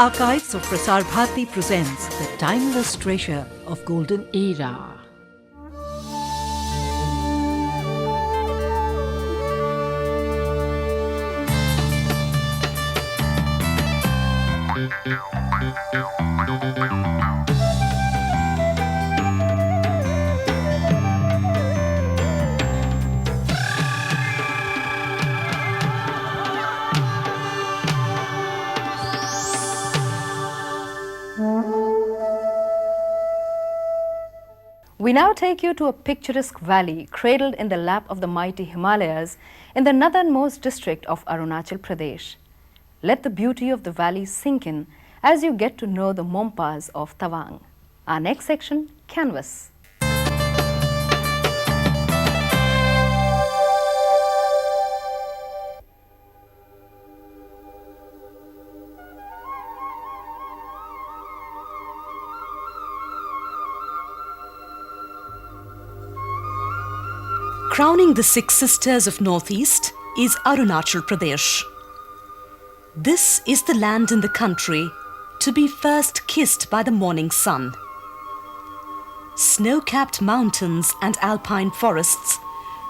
Archives of Prasar Bharati presents the timeless treasure of golden era. We now take you to a picturesque valley cradled in the lap of the mighty Himalayas in the northernmost district of Arunachal Pradesh. Let the beauty of the valley sink in as you get to know the Mompas of Tawang. Our next section, Canvas. Crowning the Six Sisters of Northeast is Arunachal Pradesh. This is the land in the country to be first kissed by the morning sun. Snow-capped mountains and alpine forests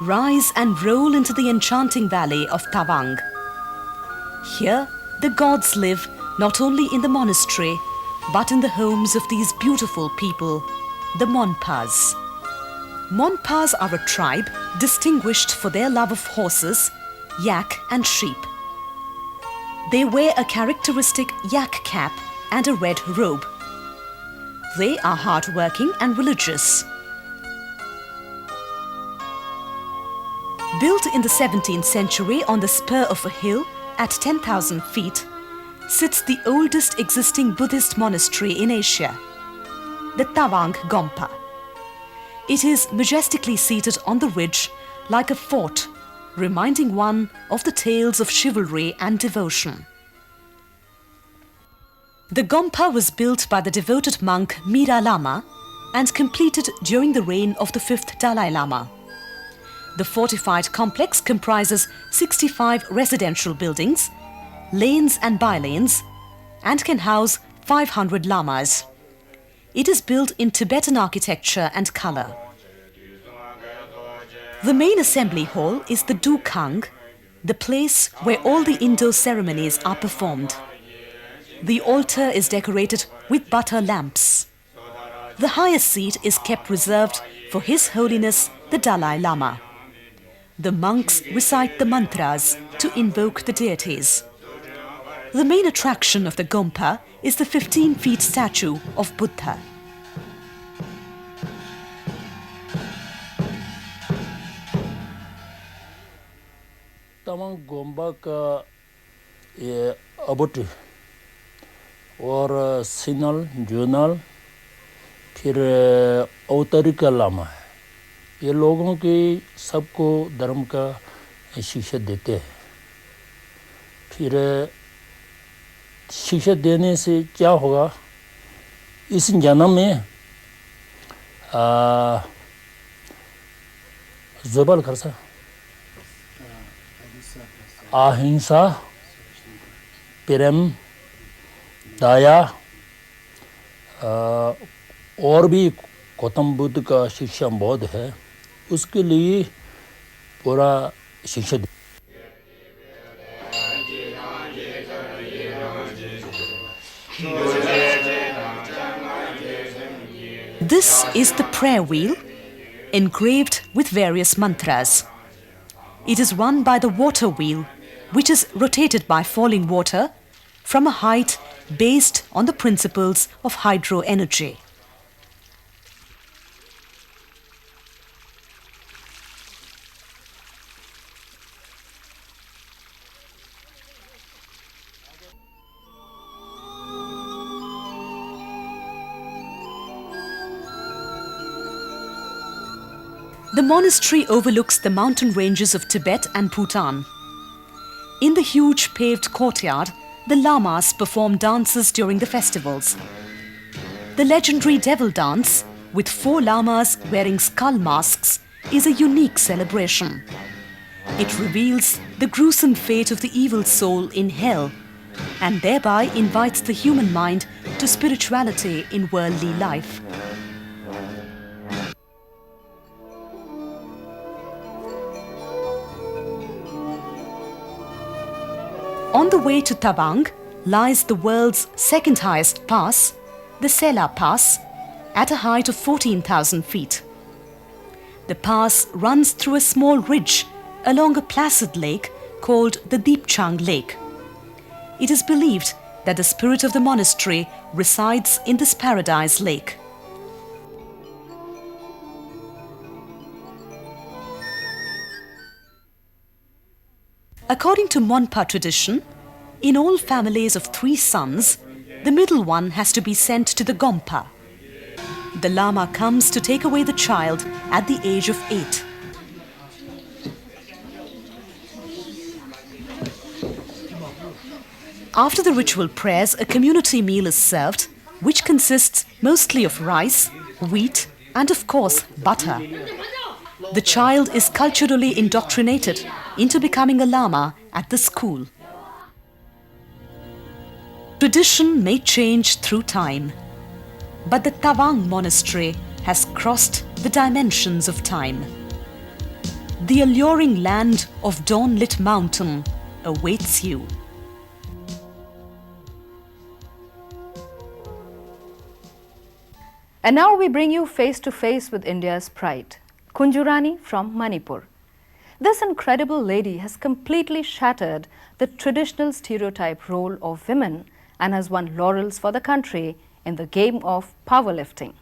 rise and roll into the enchanting valley of Tawang. Here, the gods live not only in the monastery, but in the homes of these beautiful people, the Monpas. Monpas are a tribe distinguished for their love of horses, yak and sheep. They wear a characteristic yak cap and a red robe. They are hardworking and religious. Built in the 17th century on the spur of a hill at 10,000 feet, sits the oldest existing Buddhist monastery in Asia, the Tawang Gompa. It is majestically seated on the ridge like a fort, reminding one of the tales of chivalry and devotion. The Gompa was built by the devoted monk Mira Lama and completed during the reign of the 5th Dalai Lama. The fortified complex comprises 65 residential buildings, lanes and bylanes, and can house 500 lamas. It is built in Tibetan architecture and color. The main assembly hall is the Dukang, the place where all the Indo ceremonies are performed. The altar is decorated with butter lamps. The highest seat is kept reserved for His Holiness the Dalai Lama. The monks recite the mantras to invoke the deities. The main attraction of the Gompa is the 15-feet statue of Buddha. तमाम Goomba का ये अबुट और सिनल zonal फिर औतरिका लामा है ये लोगों की सबको धर्म का शिक्षा देते हैं फिर शिक्षा देने से क्या होगा इस जन्म में ज़बल खर्चा अहिंसा प्रेम दया और भी गौतम बुद्ध का शिक्षा बहुत है उसके लिए पूरा शिक्षा This is the prayer wheel, engraved with various mantras. It is run by the water wheel, which is rotated by falling water from a height based on the principles of hydroenergy. The monastery overlooks the mountain ranges of Tibet and Bhutan. In the huge paved courtyard, the lamas perform dances during the festivals. The legendary devil dance, with 4 lamas wearing skull masks, is a unique celebration. It reveals the gruesome fate of the evil soul in hell and thereby invites the human mind to spirituality in worldly life. On the way to Tawang lies the world's second highest pass, the Sela Pass, at a height of 14,000 feet. The pass runs through a small ridge along a placid lake called the Deepchang Lake. It is believed that the spirit of the monastery resides in this paradise lake. According to Monpa tradition, in all families of 3 sons, the middle one has to be sent to the Gompa. The Lama comes to take away the child at the age of 8. After the ritual prayers, a community meal is served, which consists mostly of rice, wheat, and of course, butter. The child is culturally indoctrinated into becoming a Lama at the school. Tradition may change through time, but the Tawang monastery has crossed the dimensions of time. The alluring land of dawn-lit mountain awaits you. And now we bring you face to face with India's pride, Kunjurani from Manipur. This incredible lady has completely shattered the traditional stereotype role of women and has won laurels for the country in the game of powerlifting.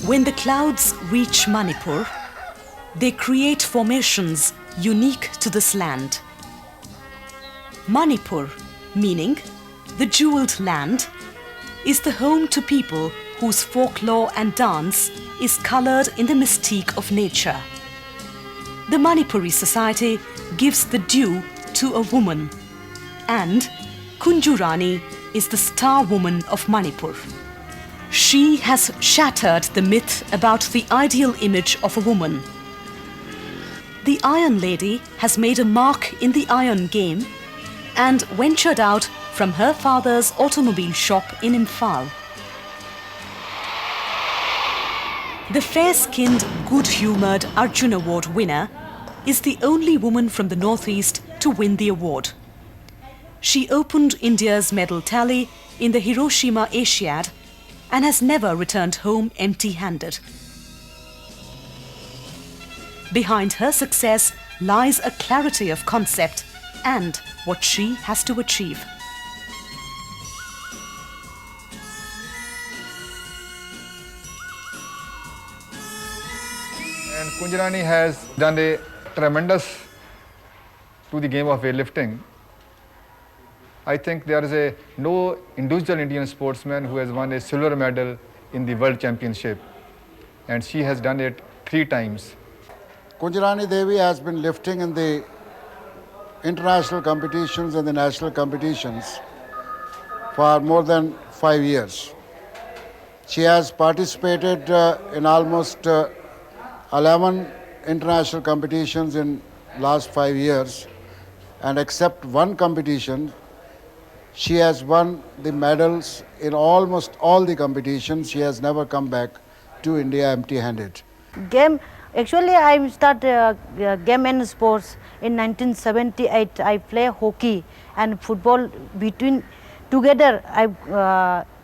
When the clouds reach Manipur, they create formations unique to this land. Manipur, meaning the jeweled land, is the home to people whose folklore and dance is colored in the mystique of nature. The Manipuri society gives the due to a woman, and Kunjurani is the star woman of Manipur. She has shattered the myth about the ideal image of a woman. The Iron Lady has made a mark in the iron game and ventured out from her father's automobile shop in Imphal. The fair-skinned, good-humoured Arjun Award winner is the only woman from the Northeast to win the award. She opened India's medal tally in the Hiroshima Asiad and has never returned home empty-handed. Behind her success lies a clarity of concept and what she has to achieve. And Kunjurani has done a tremendous to the game of weightlifting. I think there is no individual Indian sportsman who has won a silver medal in the World Championship, and she has done it 3 times. Kunjurani Devi has been lifting in the international competitions and the national competitions for more than 5 years. She has participated in almost 11 international competitions in last 5 years, and except one competition, she has won the medals in almost all the competitions. She has never come back to India empty-handed. Actually, I started game and sports in 1978. I play hockey and football between together.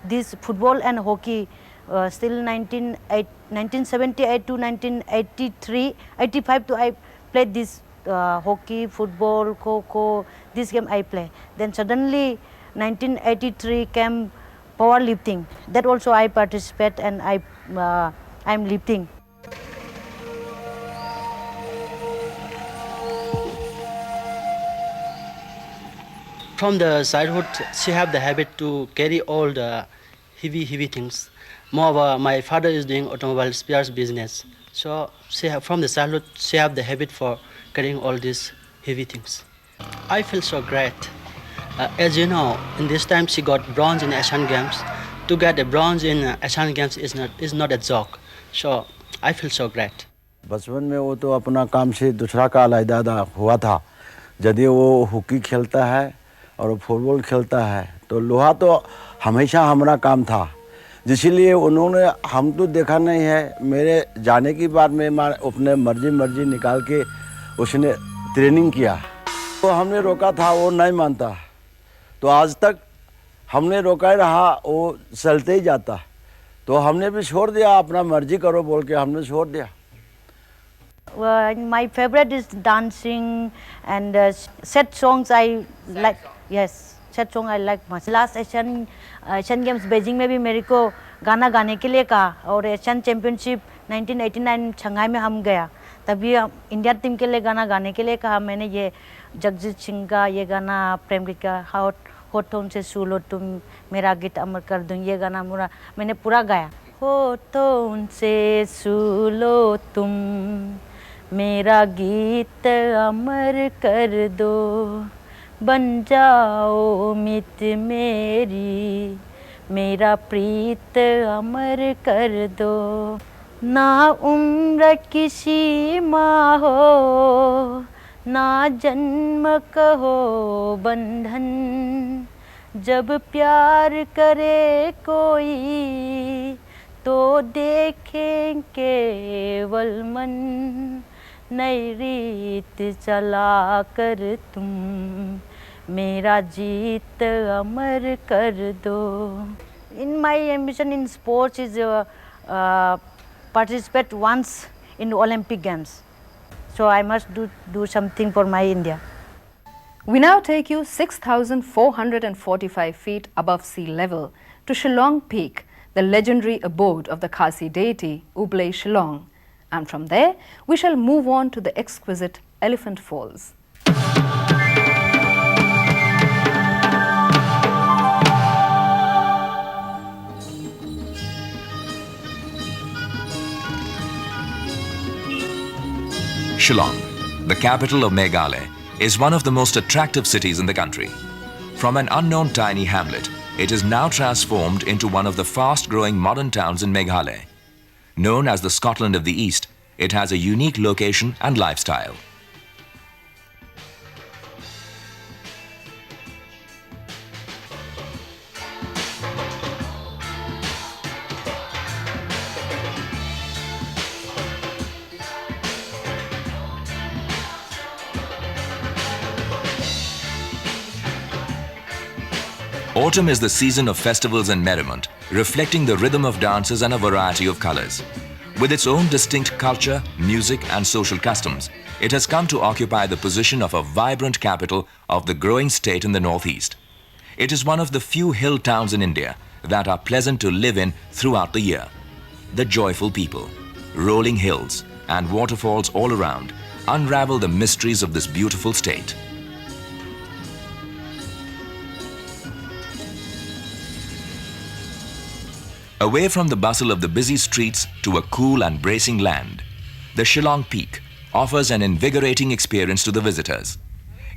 This football and hockey still 1978 to 1983, 85 to I played this hockey, football, kho-kho. This game I play. Then suddenly 1983 came powerlifting. That also I participate and I'm lifting. From the childhood, she have the habit to carry all the heavy things. Moreover, my father is doing automobile spares business, so from the childhood she have the habit for carrying all these heavy things. I feel so great. As you know, in this time she got bronze in Asian Games, to get a bronze in Asian Games is not a joke. So I feel so great. बचपन में वो तो अपना काम से दूसरा का अलग हुआ था। यदि वो हॉकी खेलता है और फुटबॉल खेलता है तो लोहा तो हमेशा हमारा काम था, जिसलिए उन्होंने हम तो देखा नहीं है। मेरे जाने की बाद में अपने मर्जी निकाल के उसने ट्रेनिंग किया, तो हमने रोका था, वो नहीं मानता, तो आज तक हमने रोका ही रहा, वो चलते ही जाता, तो हमने भी छोड़ दिया, अपना मर्जी करो बोल के हमने छोड़ दिया। My favorite is dancing and set songs I like. Yes, set song I like much. Last Asian Games Beijing में भी मेरे को गाना गाने के लिए कहा, और एशियन चैम्पियनशिप 1989 शंघाई में हम गया, तभी हम इंडिया टीम के लिए गाना गाने के लिए कहा। मैंने ये जगजीत सिंह का ये गाना, प्रेम गीत का होठों से छू लो तुम मेरा गीत अमर कर दूं, ये गाना मैंने पूरा गाया। होठों से छू लो तुम मेरा गीत अमर कर दो, बन जाओ मित मेरी मेरा प्रीत अमर कर दो। ना उम्र की सीमा हो ना जन्म कहो बंधन, जब प्यार करे कोई तो देखें केवल मन, नई रीत चला कर तुम मेरा जीत अमर कर दो। In my ambition in sports is participate once in Olympic Games, so I must do something for my India. We now take you 6,445 feet above sea level to Shillong Peak, the legendary abode of the Khasi deity Ublay Shillong, and from there we shall move on to the exquisite Elephant Falls. Shillong, the capital of Meghalaya, is one of the most attractive cities in the country. From an unknown tiny hamlet, it is now transformed into one of the fast-growing modern towns in Meghalaya. Known as the Scotland of the East, it has a unique location and lifestyle. Autumn is the season of festivals and merriment, reflecting the rhythm of dances and a variety of colors. With its own distinct culture, music and social customs, it has come to occupy the position of a vibrant capital of the growing state in the northeast. It is one of the few hill towns in India that are pleasant to live in throughout the year. The joyful people, rolling hills and waterfalls all around unravel the mysteries of this beautiful state. Away from the bustle of the busy streets to a cool and bracing land, the Shillong Peak offers an invigorating experience to the visitors.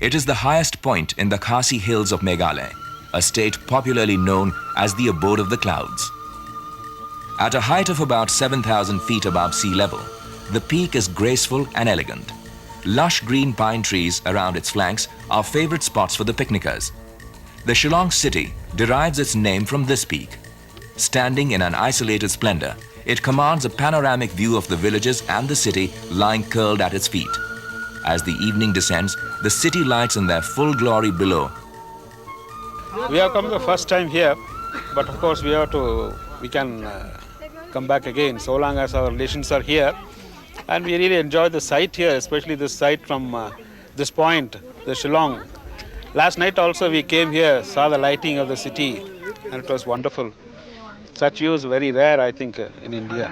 It is the highest point in the Khasi Hills of Meghalaya, a state popularly known as the abode of the clouds. At a height of about 7,000 feet above sea level, the peak is graceful and elegant. Lush green pine trees around its flanks are favorite spots for the picnickers. The Shillong city derives its name from this peak. Standing in an isolated splendor, it commands a panoramic view of the villages and the city lying curled at its feet. As the evening descends, the city lights in their full glory below. We have come the first time here, but of course we can come back again so long as our relations are here. And we really enjoy the sight here, especially this sight from this point, the Shillong. Last night also we came here, saw the lighting of the city, and it was wonderful. Such views very rare, I think, in India.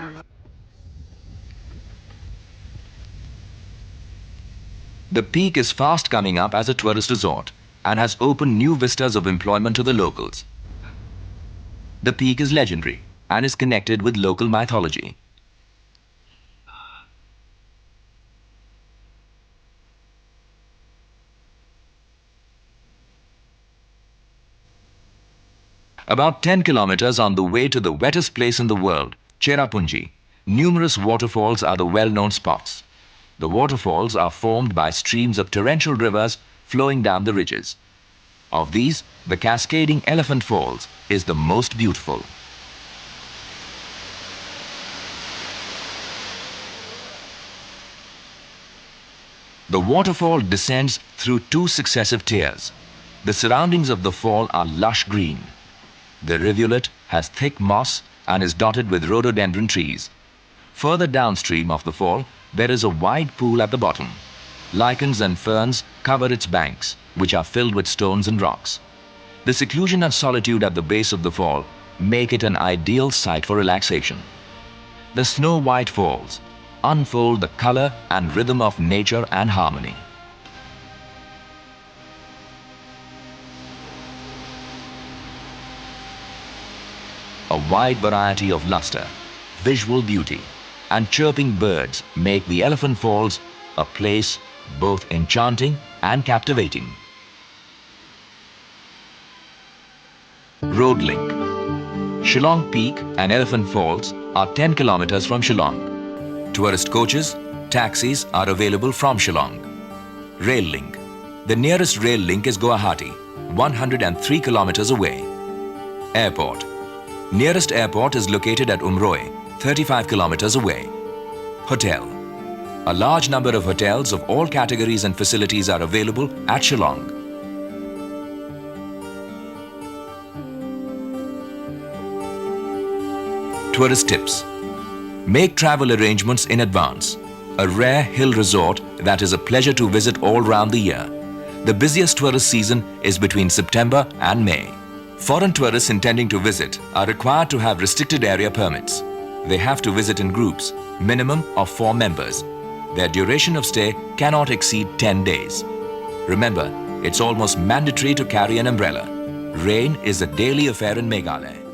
The peak is fast coming up as a tourist resort and has opened new vistas of employment to the locals. The peak is legendary and is connected with local mythology. About 10 kilometers on the way to the wettest place in the world, Cherrapunji, numerous waterfalls are the well-known spots. The waterfalls are formed by streams of torrential rivers flowing down the ridges. Of these, the cascading Elephant Falls is the most beautiful. The waterfall descends through 2 successive tiers. The surroundings of the fall are lush green. The rivulet has thick moss and is dotted with rhododendron trees. Further downstream of the fall, there is a wide pool at the bottom. Lichens and ferns cover its banks, which are filled with stones and rocks. The seclusion and solitude at the base of the fall make it an ideal site for relaxation. The snow-white falls unfold the color and rhythm of nature and harmony. A wide variety of luster, visual beauty, and chirping birds make the Elephant Falls a place both enchanting and captivating. Road link. Shillong Peak and Elephant Falls are 10 kilometers from Shillong. Tourist coaches, taxis are available from Shillong. Rail link. The nearest rail link is Guwahati, 103 kilometers away. Airport. Nearest airport is located at Umroi, 35 kilometers away. Hotel. A large number of hotels of all categories and facilities are available at Shillong. Tourist tips. Make travel arrangements in advance. A rare hill resort that is a pleasure to visit all round the year. The busiest tourist season is between September and May. Foreign tourists intending to visit are required to have restricted area permits. They have to visit in groups, minimum of 4 members. Their duration of stay cannot exceed 10 days. Remember, it's almost mandatory to carry an umbrella. Rain is a daily affair in Meghalaya.